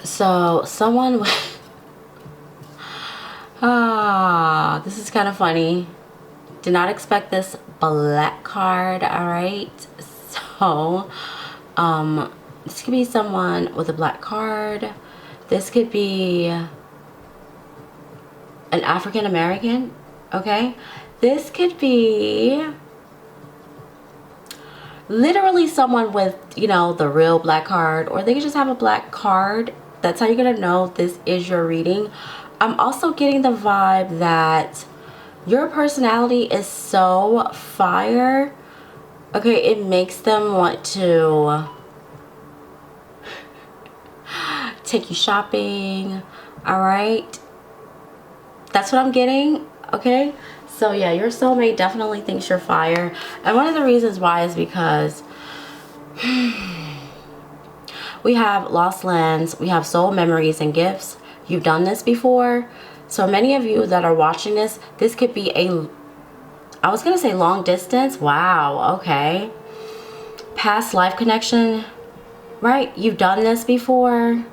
So someone this is kind of funny. Did not expect this black card. All right, so this could be someone with a black card. This could be an African American. Okay, this could be literally someone with, you know, the real black card, or they could just have a black card. That's how you're gonna know this is your reading. I'm also getting the vibe that your personality is so fire. Okay, it makes them want to take you shopping. All right, that's what I'm getting. Okay, so yeah, your soulmate definitely thinks you're fire, and one of the reasons why is because we have lost lands, we have soul memories and gifts. You've done this before. So many of you that are watching this, this could be a, I was gonna say long distance. Wow, okay. Past life connection, right? You've done this before.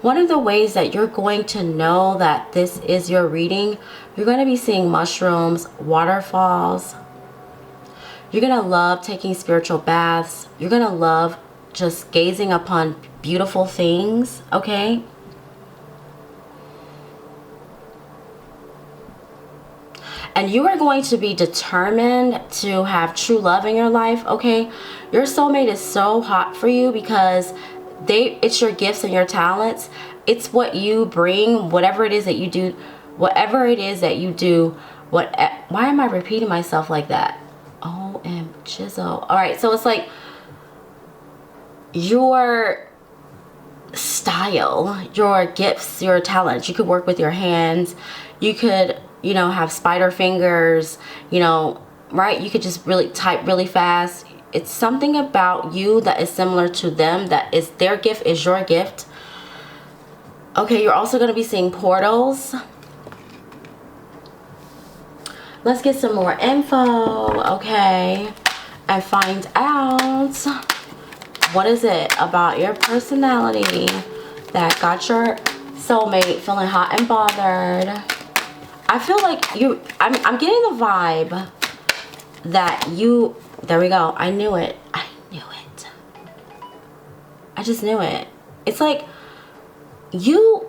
One of the ways that you're going to know that this is your reading, you're going to be seeing mushrooms, waterfalls. You're going to love taking spiritual baths. You're going to love just gazing upon beautiful things, okay? And you are going to be determined to have true love in your life, okay? Your soulmate is so hot for you because it's your gifts and your talents. It's what you bring, whatever it is that you do, why am I repeating myself like that? OM Chisel. All right, so it's like your style, your gifts, your talents. You could work with your hands. You could, you know, have spider fingers, you know, right? You could just really type really fast. It's something about you that is similar to them, that is their gift is your gift. Okay, you're also going to be seeing portals. Let's get some more info, okay, and find out what is it about your personality that got your soulmate feeling hot and bothered. I feel like I'm getting the vibe that you, there we go. I knew it. I knew it. I just knew it. It's like you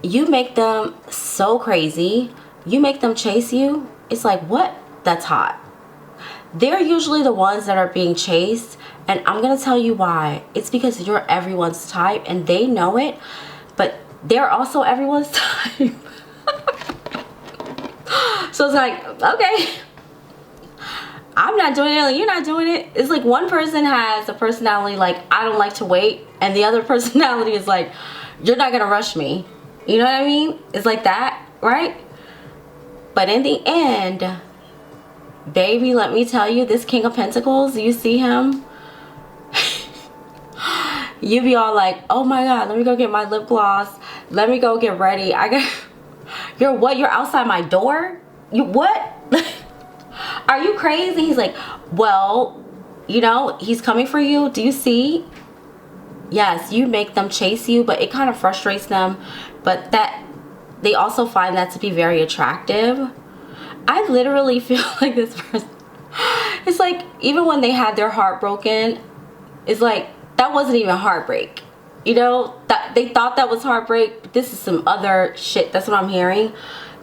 make them so crazy. You make them chase you. It's like, what? That's hot. They're usually the ones that are being chased. And I'm going to tell you why. It's because you're everyone's type and they know it. But they're also everyone's type. So it's like, okay, I'm not doing it, like you're not doing it. It's like one person has a personality like, I don't like to wait, and the other personality is like, you're not gonna rush me. You know what I mean? It's like that, right? But in the end, baby, let me tell you, this King of Pentacles, you see him, you be all like, oh my God, let me go get my lip gloss, let me go get ready. You're what? You're outside my door? You what? Are you crazy? He's like, well, you know, he's coming for you. Do you see? Yes, you make them chase you, but it kind of frustrates them. But that they also find that to be very attractive. I literally feel like this person, it's like even when they had their heart broken, it's like that wasn't even heartbreak. You know, that they thought that was heartbreak, but this is some other shit. That's what I'm hearing.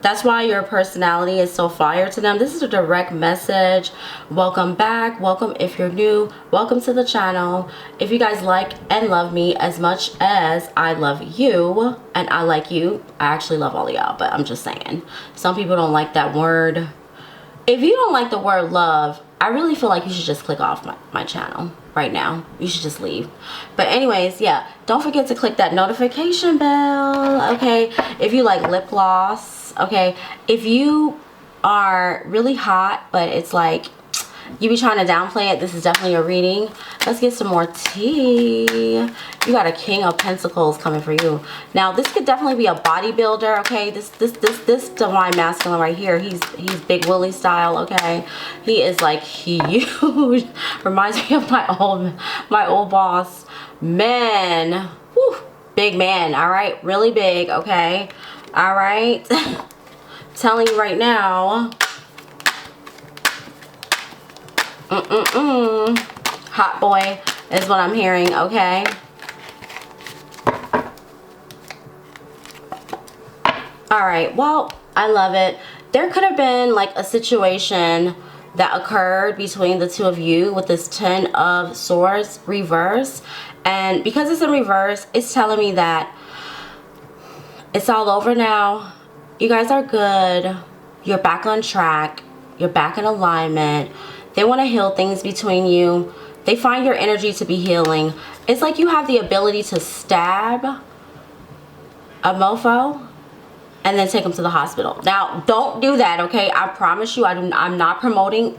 That's why your personality is so fire to them. This is a direct message. Welcome back. Welcome if you're new. Welcome to the channel. If you guys like and love me as much as I love you, and I like you, I actually love all of y'all, but I'm just saying. Some people don't like that word. If you don't like the word love, I really feel like you should just click off my channel right now. You should just leave. But anyways, yeah, don't forget to click that notification bell, okay? If you like lip gloss, okay? If you are really hot, but it's like You be trying to downplay it. This is definitely a reading. Let's get some more tea. You got a King of Pentacles coming for you. Now, this could definitely be a bodybuilder, okay? This divine masculine right here, he's Big Willie style, okay? He is like huge. Reminds me of my old boss. Man, whew, big man, all right? Really big, okay? All right. Telling you right now. Hot boy is what I'm hearing, okay? Alright, well, I love it. There could have been like a situation that occurred between the two of you with this 10 of Swords reverse. And because it's in reverse, it's telling me that it's all over now. You guys are good. You're back on track. You're back in alignment. They want to heal things between you. They find your energy to be healing. It's like you have the ability to stab a mofo and then take them to the hospital. Now, don't do that, okay? I promise you, I'm not promoting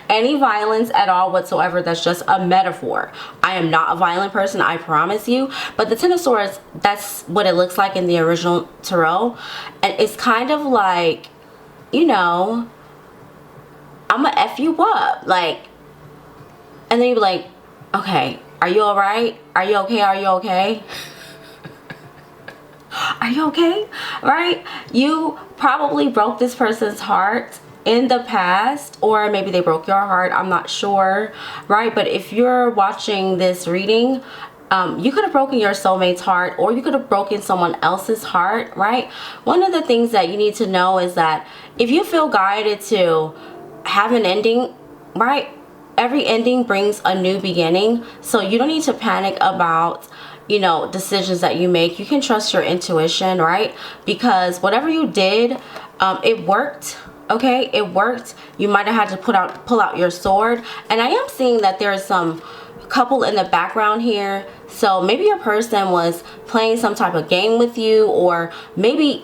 any violence at all whatsoever. That's just a metaphor. I am not a violent person, I promise you. But the Ten of Swords, that's what it looks like in the original tarot. And it's kind of like, you know, I'm gonna F you up, like, and then you be like, okay, are you all right? Are you okay? Are you okay? Are you okay? Right? You probably broke this person's heart in the past, or maybe they broke your heart. I'm not sure, right? But if you're watching this reading, you could have broken your soulmate's heart, or you could have broken someone else's heart, right? One of the things that you need to know is that if you feel guided to have an ending, right? Every ending brings a new beginning. So you don't need to panic about, you know, decisions that you make. You can trust your intuition, right? Because whatever you did, it worked. Okay, it worked. You might have had to pull out your sword. And I am seeing that there is some couple in the background here. So maybe your person was playing some type of game with you, or maybe,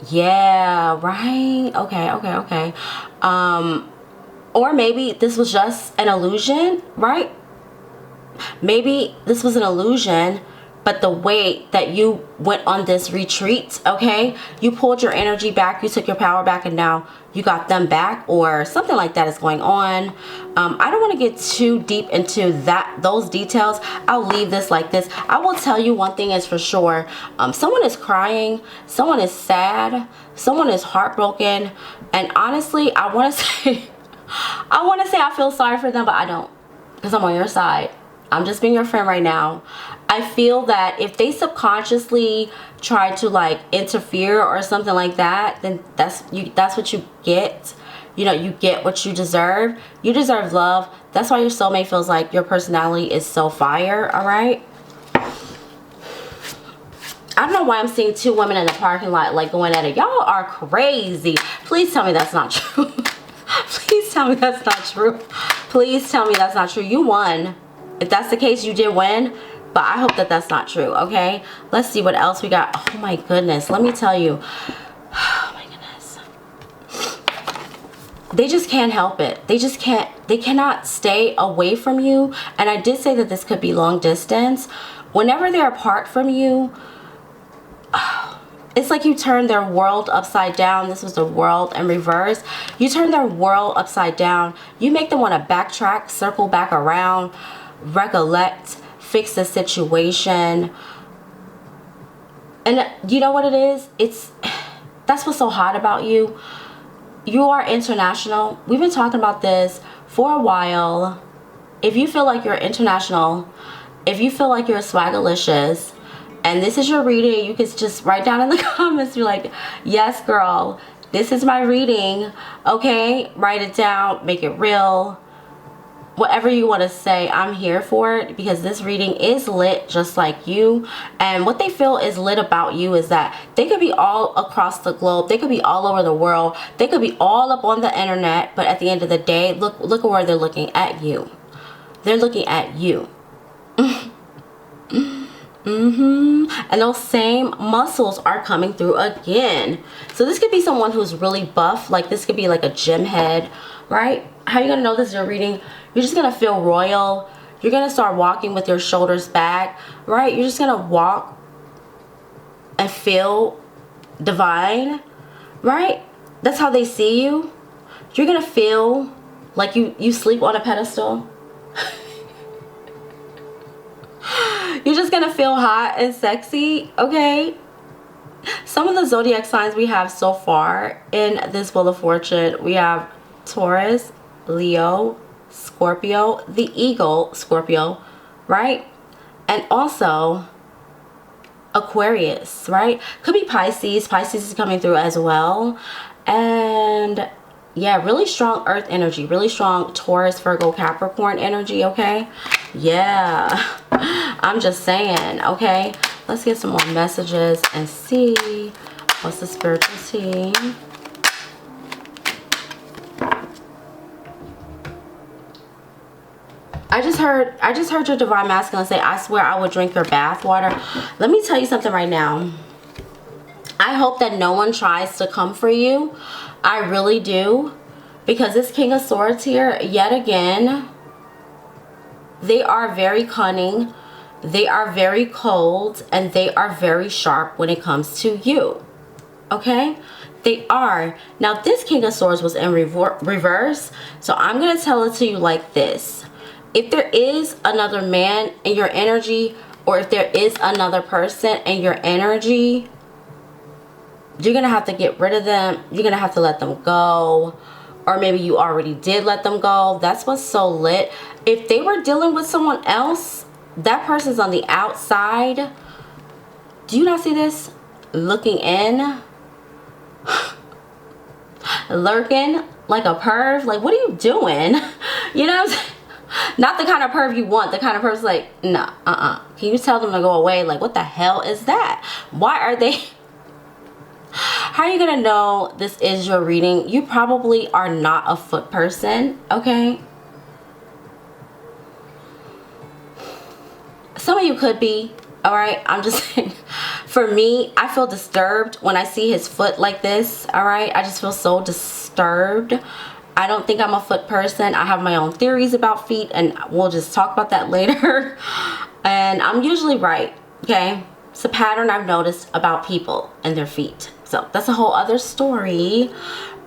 yeah, right, okay. Or maybe this was just an illusion, right? Maybe this was an illusion, but the way that you went on this retreat, okay, you pulled your energy back, you took your power back, and now you got them back, or something like that is going on. I don't want to get too deep into those details. I'll leave this like this. I will tell you one thing is for sure. Someone is crying, someone is sad, someone is heartbroken, and honestly, I want to say I feel sorry for them, but I don't, because I'm on your side. I'm just being your friend right now. I feel that if they subconsciously try to like interfere or something like that, then that's what you get. You know, you get what you deserve. You deserve love. That's why your soulmate feels like your personality is so fire, all right? I don't know why I'm seeing two women in the parking lot like going at it. Y'all are crazy. Please tell me that's not true. Please tell me that's not true. Please tell me that's not true. You won. If that's the case, you did win. But I hope that that's not true, okay? Let's see what else we got. Oh my goodness. Let me tell you. Oh my goodness. They just can't help it. They just can't. They cannot stay away from you. And I did say that this could be long distance. Whenever they're apart from you, it's like you turn their world upside down. This was the world in reverse. You turn their world upside down. You make them want to backtrack, circle back around, recollect, fix the situation. And you know what it is? That's what's so hot about you. You are international. We've been talking about this for a while. If you feel like you're international, if you feel like you're swagalicious, and this is your reading, you can just write down in the comments, you're like, yes girl, this is my reading, okay? Write it down, make it real. Whatever you want to say, I'm here for it, because this reading is lit just like you. And what they feel is lit about you is that they could be all across the globe, they could be all over the world, they could be all up on the internet, but at the end of the day, look at where they're looking at you. They're looking at you. And those same muscles are coming through again. So this could be someone who's really buff. Like this could be like a gym head. right? How are you gonna know this is your reading? You're just gonna feel royal. You're gonna start walking with your shoulders back, right? You're just gonna walk and feel divine, right? That's how they see you. You're gonna feel like you sleep on a pedestal. You're just gonna feel hot and sexy, okay? Some of the zodiac signs we have so far in this Wheel of Fortune, we have Taurus, Leo, Scorpio, the eagle, Scorpio, right? And also Aquarius, right? Could be Pisces. Pisces is coming through as well. And yeah, really strong earth energy, really strong Taurus, Virgo, Capricorn energy, okay? Yeah, I'm just saying, okay? Let's get some more messages and see what's the spiritual team. I just heard your divine masculine say, I swear I would drink your bath water. Let me tell you something right now. I hope that no one tries to come for you. I really do. Because this King of Swords here, yet again, they are very cunning. They are very cold. And they are very sharp when it comes to you. Okay? They are. Now, this King of Swords was in reverse. So I'm going to tell it to you like this. If there is another man in your energy, or if there is another person in your energy, you're going to have to get rid of them. You're going to have to let them go. Or maybe you already did let them go. That's what's so lit. If they were dealing with someone else, that person's on the outside. Do you not see this? Looking in. Lurking like a perv. Like, what are you doing? You know what I'm saying? Not the kind of perv you want. The kind of perv's like, nah, Can you tell them to go away? Like, what the hell is that? Why are they... How are you gonna know this is your reading? You probably are not a foot person, okay? Some of you could be, all right? I'm just saying. For me, I feel disturbed when I see his foot like this, all right? I just feel so disturbed. I don't think I'm a foot person. I have my own theories about feet, and we'll just talk about that later. And I'm usually right, okay? It's a pattern I've noticed about people and their feet. So that's a whole other story.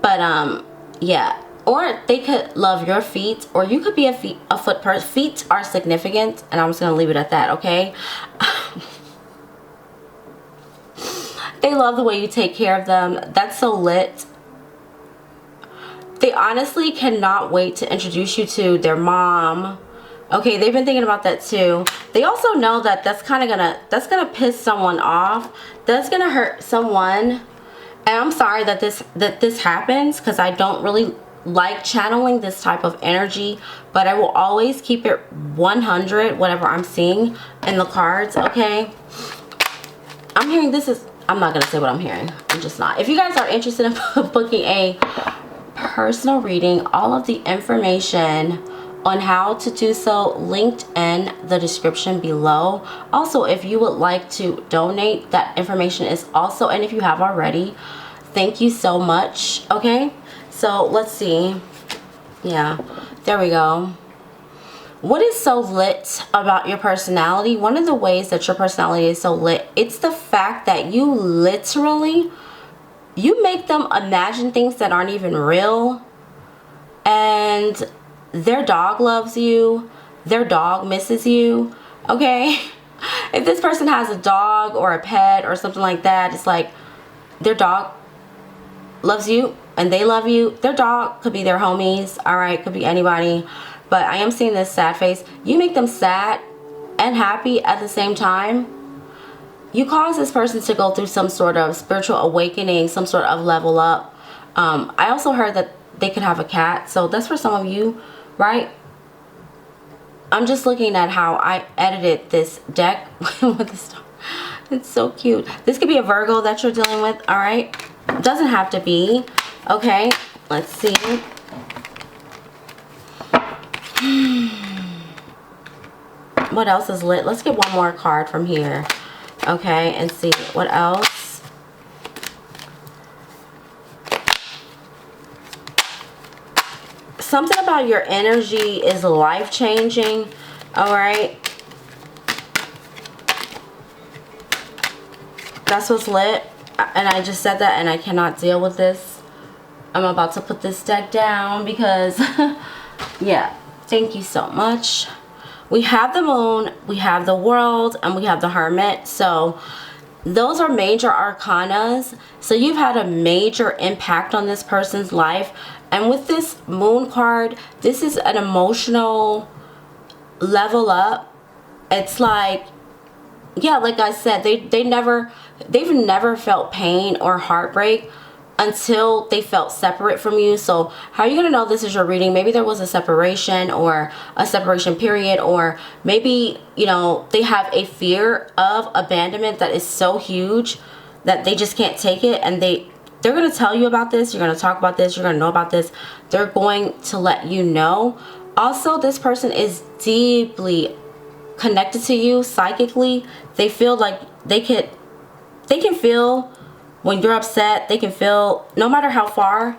But yeah. Or they could love your feet, or you could be a foot person. Feet are significant, and I'm just gonna leave it at that, okay? They love the way you take care of them. That's so lit. They honestly cannot wait to introduce you to their mom. Okay, they've been thinking about that too. They also know that that's gonna piss someone off. That's gonna hurt someone. And I'm sorry that this happens, because I don't really like channeling this type of energy, but I will always keep it 100 whatever I'm seeing in the cards, okay? I'm hearing I'm not gonna say what I'm hearing. I'm just not. If you guys are interested in booking a personal reading, all of the information on how to do so linked in the description below. Also, if you would like to donate, that information is also, and if you have already, thank you so much. Okay, so let's see. Yeah, there we go. What is so lit about your personality? One of the ways that your personality is so lit, it's the fact that you literally, you make them imagine things that aren't even real. And their dog loves you. Their dog misses you. Okay? If this person has a dog or a pet or something like that, it's like their dog loves you and they love you. Their dog could be their homies. Alright? Could be anybody. But I am seeing this sad face. You make them sad and happy at the same time. You cause this person to go through some sort of spiritual awakening, some sort of level up. I also heard that they could have a cat. So that's for some of you, right? I'm just looking at how I edited this deck with this. It's so cute. This could be a Virgo that you're dealing with, all right? Doesn't have to be. Okay, let's see. What else is lit? Let's get one more card from here. Okay, and see what else. something about your energy is life-changing. All right. That's what's lit. And I just said that, and I cannot deal with this. I'm about to put this deck down because, yeah, thank you so much. We have the moon, we have the world, and we have the hermit. So those are major arcanas. So you've had a major impact on this person's life. And with this moon card, this is an emotional level up. It's like, yeah, like I said, they've never felt pain or heartbreak until they felt separate from you. So how are you gonna know this is your reading? Maybe there was a separation or a separation period, or maybe, you know, they have a fear of abandonment that is so huge that they just can't take it, and they're gonna tell you about this. You're gonna talk about this. You're gonna know about this. They're going to let you know. Also, this person is deeply connected to you psychically. They feel like they can feel when you're upset. They can feel no matter how far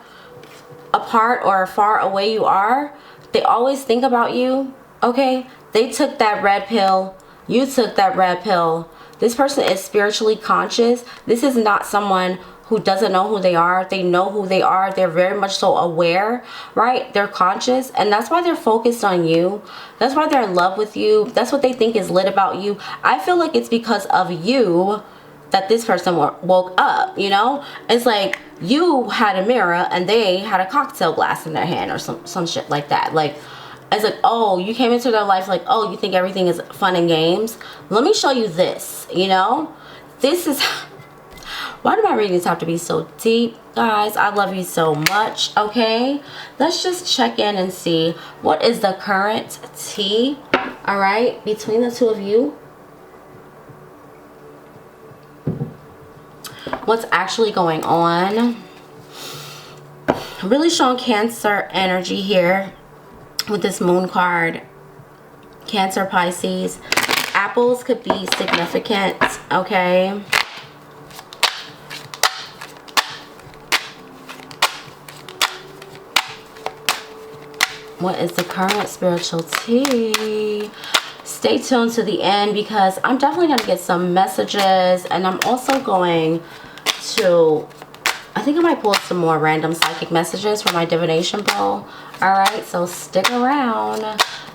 apart or far away you are, they always think about you. Okay, they took that red pill, you took that red pill. This person is spiritually conscious. This is not someone who doesn't know who they are. They know who they are. They're very much so aware, right? They're conscious, and that's why they're focused on you. That's why they're in love with you. That's what they think is lit about you. I feel like it's because of you that this person woke up, you know? It's like you had a mirror and they had a cocktail glass in their hand or some shit like that. Like, it's like, oh, you came into their life like, oh, you think everything is fun and games? Let me show you this, you know? This is... Why do my readings have to be so deep? Guys, I love you so much, okay? Let's just check in and see what is the current tea, all right, between the two of you. What's actually going on? Really showing Cancer energy here with this moon card. Cancer, Pisces. Apples could be significant, okay? What is the current spiritual tea? Stay tuned to the end because I'm definitely going to get some messages, and I'm also going to, I think I might pull some more random psychic messages for my divination bowl. Alright, so stick around.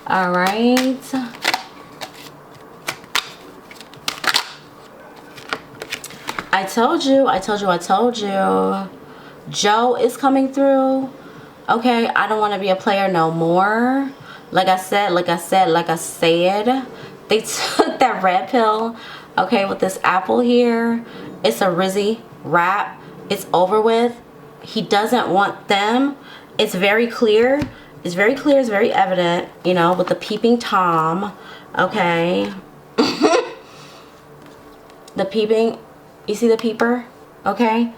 Alright. I told you. Joe is coming through. Okay, I don't want to be a player no more. Like I said, they took that red pill, okay, with this apple here. It's a Rizzy wrap. It's over with. He doesn't want them. It's very clear. It's very clear. It's very evident, you know, with the peeping Tom, okay. The peeping, you see the peeper, okay?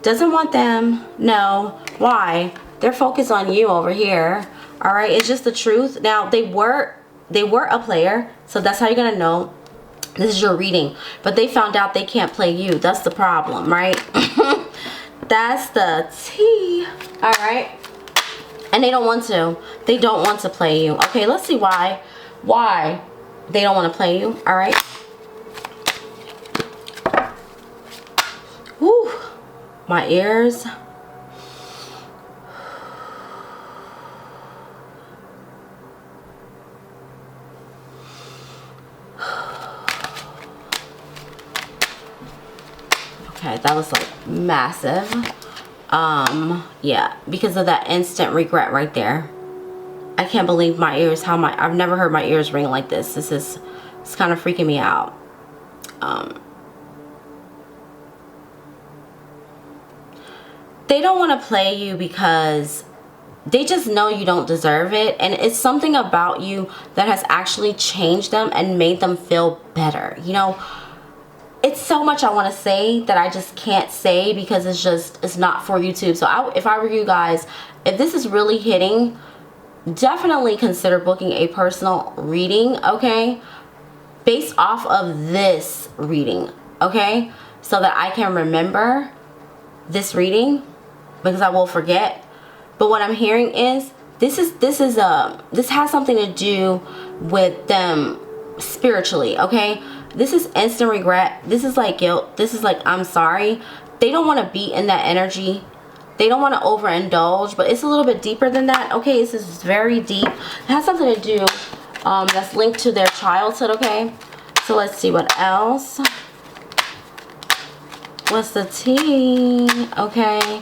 Doesn't want them, no. Why? They're focused on you over here. All right, it's just the truth. Now, they were a player, so that's how you're gonna know this is your reading. But they found out they can't play you. That's the problem, right? That's the tea. All right, and they don't want to. They don't want to play you. Okay, let's see why. Why they don't want to play you? All right. Whew, my ears. Okay, that was like massive. Yeah, because of that instant regret right there. I can't believe my ears, I've never heard my ears ring like this. It's kind of freaking me out. They don't want to play you because they just know you don't deserve it, and it's something about you that has actually changed them and made them feel better, you know. It's so much I want to say that I just can't say because it's not for YouTube. So if I were you guys, if this is really hitting, definitely consider booking a personal reading, okay? Based off of this reading, okay? So that I can remember this reading because I will forget. But what I'm hearing is This has something to do with them spiritually, okay? This is instant regret. This is like guilt. This is like, I'm sorry. They don't want to be in that energy. They don't want to overindulge, but it's a little bit deeper than that, okay? This is very deep. It has something to do that's linked to their childhood, okay? So let's see what else. What's the tea? Okay.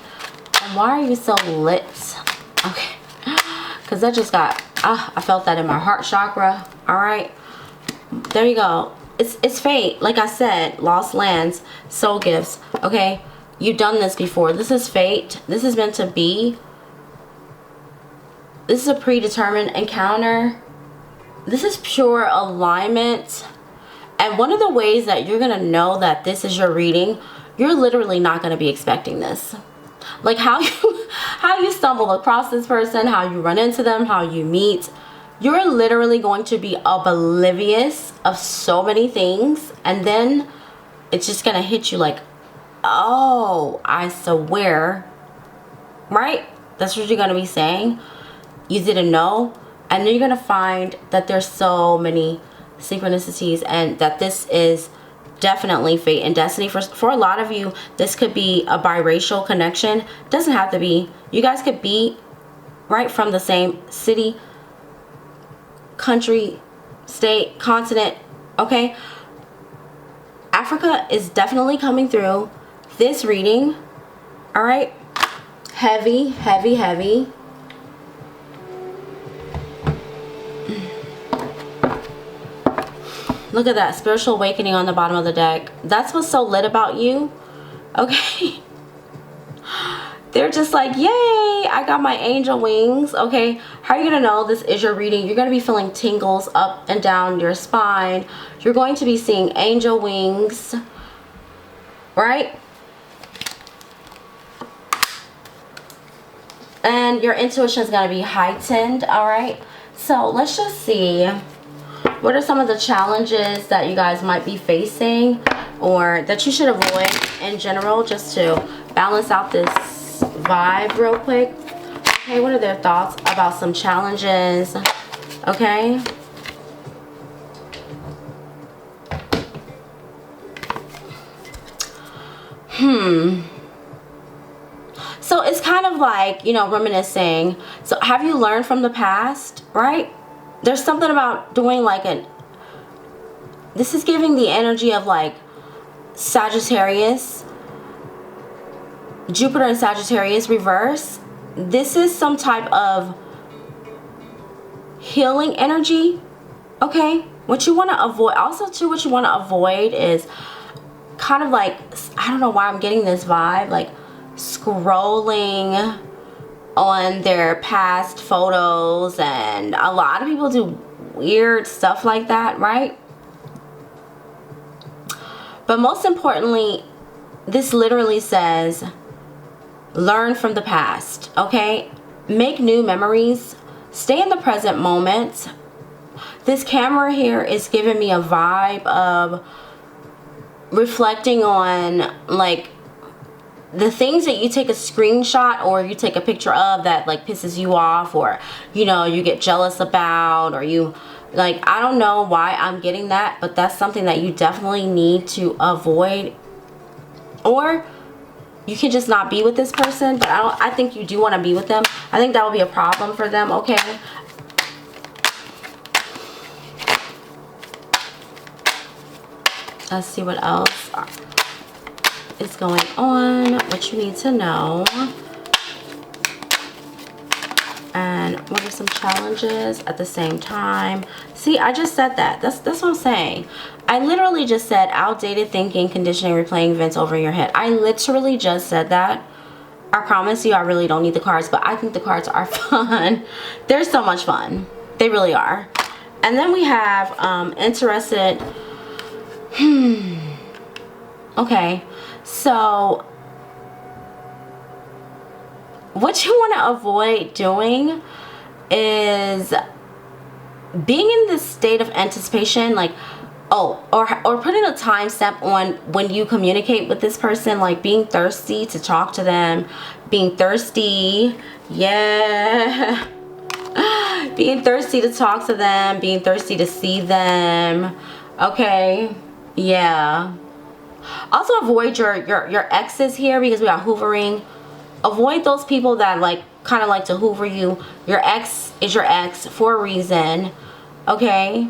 And why are you so lit? Okay. Because that just got, I felt that in my heart chakra. All right. There you go. It's fate. Like I said, lost lands, soul gifts. Okay. You've done this before. This is fate. This is meant to be. This is a predetermined encounter. This is pure alignment. And one of the ways that you're going to know that this is your reading, you're literally not going to be expecting this. Like how you stumble across this person, how you run into them, how you meet. You're literally going to be oblivious of so many things. And then it's just going to hit you like, oh, I swear. Right? That's what you're going to be saying. You didn't know. And then you're going to find that there's so many synchronicities and that this is definitely fate and destiny. For a lot of you, this could be a biracial connection. It doesn't have to be. You guys could be right from the same city, country, state, continent, okay? Africa is definitely coming through this reading, all right? Heavy, heavy, heavy. Look at that, spiritual awakening on the bottom of the deck. That's what's so lit about you, okay? They're just like, yay, I got my angel wings, okay? How are you gonna know this is your reading? You're gonna be feeling tingles up and down your spine. You're going to be seeing angel wings, right? And your intuition is gonna be heightened, all right? So let's just see. What are some of the challenges that you guys might be facing or that you should avoid in general, just to balance out this vibe real quick? Okay, what are their thoughts about some challenges? Okay. So it's kind of like, you know, reminiscing. So have you learned from the past, right? There's something about doing like this is giving the energy of like Sagittarius, Jupiter and Sagittarius reverse. This is some type of healing energy, okay? What you want to avoid, also too, what you want to avoid is kind of like, I don't know why I'm getting this vibe, like scrolling on their past photos, and a lot of people do weird stuff like that, right? But most importantly, this literally says learn from the past, okay? Make new memories, stay in the present moment. This camera here is giving me a vibe of reflecting on like the things that you take a screenshot or you take a picture of that like pisses you off, or you know, you get jealous about, or you like, I don't know why I'm getting that, but that's something that you definitely need to avoid. Or you can just not be with this person, but I think you do want to be with them. I think that will be a problem for them, okay? Let's see what else is going on, what you need to know, and what are some challenges at the same time. See, I just said that. That's what I'm saying. I literally just said outdated thinking, conditioning, replaying events over your head. I literally just said that. I promise you, I really don't need the cards, but I think the cards are fun. They're so much fun. They really are. And then we have interested. Okay. So what you want to avoid doing is being in this state of anticipation, like, oh, or putting a time stamp on when you communicate with this person, like being thirsty to talk to them, being thirsty, yeah, Being thirsty to talk to them, being thirsty to see them. Okay, yeah. Also avoid your exes here, because we got hoovering. Avoid those people that like kind of like to hoover you. Your ex is your ex for a reason. Okay.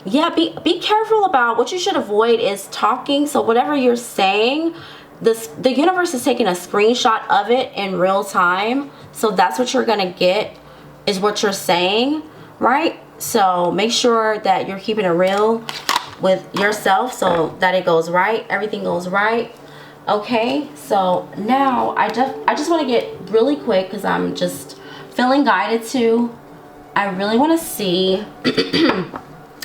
Yeah, be careful about what you should avoid is talking. So whatever you're saying, the universe is taking a screenshot of it in real time. So that's what you're gonna get, is what you're saying, right? So make sure that you're keeping it real with yourself so that it goes right, everything goes right. Okay, so now I just want to get really quick, because I'm just feeling guided to. I really want to see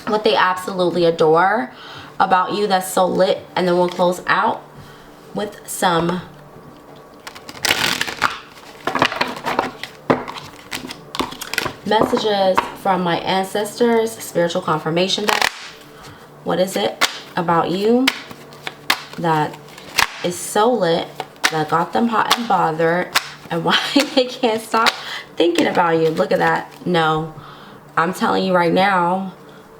what they absolutely adore about you that's so lit, and then we'll close out with some messages from my ancestors, spiritual confirmation deck. What is it about you that is so lit, that got them hot and bothered, and why they can't stop thinking about you? Look at that. No, I'm telling you right now,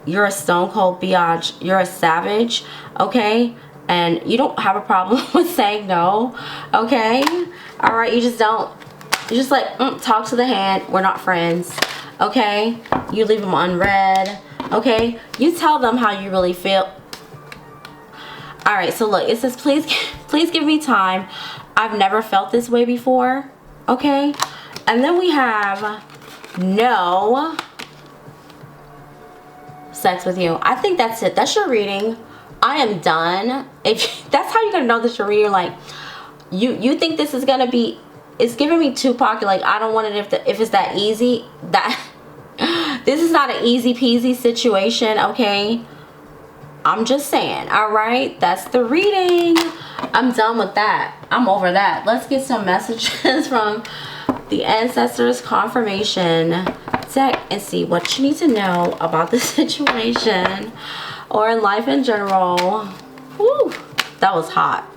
you're a stone cold biatch. You're a savage, okay? And you don't have a problem with saying no, okay? All right, you just don't. You just like, talk to the hand. We're not friends, okay? You leave them unread, okay? You tell them how you really feel. All right, so look, it says, please give me time. I've never felt this way before, okay? And then we have no sex with you. I think that's it. That's your reading. I am done. If that's how you're gonna know that you're reading, like you think this is gonna be, it's giving me Tupac. Like, I don't want it if it's that easy. That this is not an easy peasy situation, okay? I'm just saying. All right, that's the reading. I'm done with that. I'm over that. Let's get some messages from the ancestors confirmation deck and see what you need to know about the situation or in life in general. Woo, that was hot.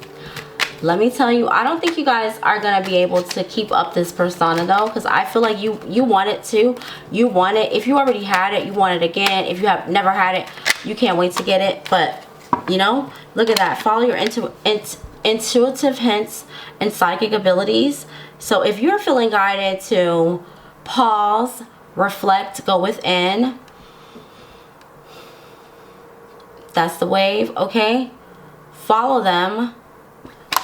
Let me tell you, I don't think you guys are gonna be able to keep up this persona though, because I feel like you want it to. You want it. If you already had it, you want it again. If you have never had it, you can't wait to get it. But you know, look at that. Follow your intuitive hints and psychic abilities. So if you're feeling guided to pause, reflect, go within, that's the wave, okay? Follow them.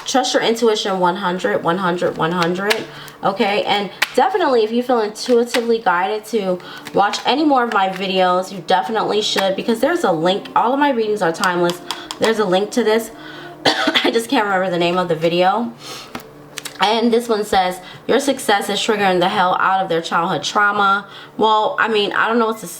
Trust your intuition 100, 100, 100, okay? And definitely, if you feel intuitively guided to watch any more of my videos, you definitely should, because there's a link. All of my readings are timeless. There's a link to this. I just can't remember the name of the video. And this one says, your success is triggering the hell out of their childhood trauma. Well, I mean, I don't know what to say.